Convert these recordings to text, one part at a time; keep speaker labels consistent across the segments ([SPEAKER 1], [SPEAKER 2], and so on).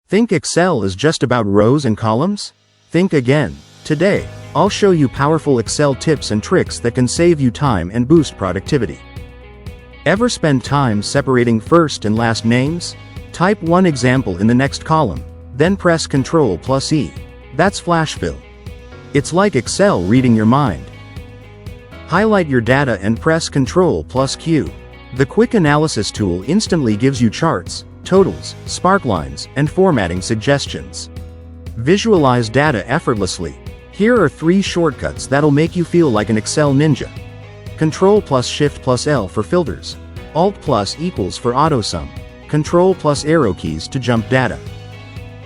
[SPEAKER 1] Think Excel is just about rows and columns? Think again. Today, I'll show you powerful Excel tips and tricks that can save you time and boost productivity. Ever spend time separating first and last names? Type one example in the next column, then press Ctrl+E. That's flash fill. It's like Excel reading your mind. Highlight your data and press Ctrl+Q. The quick analysis tool instantly gives you charts, totals, sparklines, and formatting suggestions. Visualize data effortlessly. Here are 3 shortcuts that'll make you feel like an Excel ninja. Ctrl+Shift+L for filters. Alt+= for AutoSum. Ctrl+arrow keys to jump data.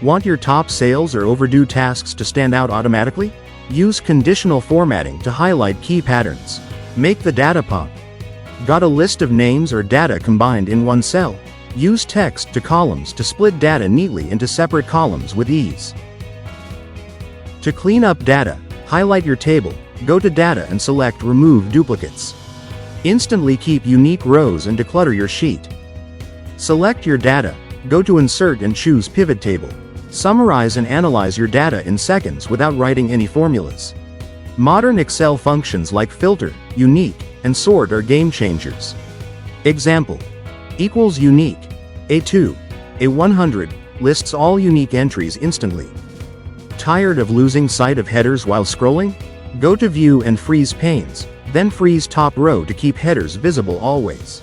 [SPEAKER 1] Want your top sales or overdue tasks to stand out automatically? Use conditional formatting to highlight key patterns. Make the data pop. Got a list of names or data combined in one cell? Use text to columns to split data neatly into separate columns with ease. To clean up data, highlight your table, go to Data and select Remove Duplicates. Instantly keep unique rows and declutter your sheet. Select your data, go to Insert and choose Pivot Table. Summarize and analyze your data in seconds without writing any formulas. Modern Excel functions like Filter, Unique, and Sort are game changers. Example: =unique, A2, A100, lists all unique entries instantly. Tired of losing sight of headers while scrolling? Go to View and freeze panes, then freeze top row to keep headers visible always.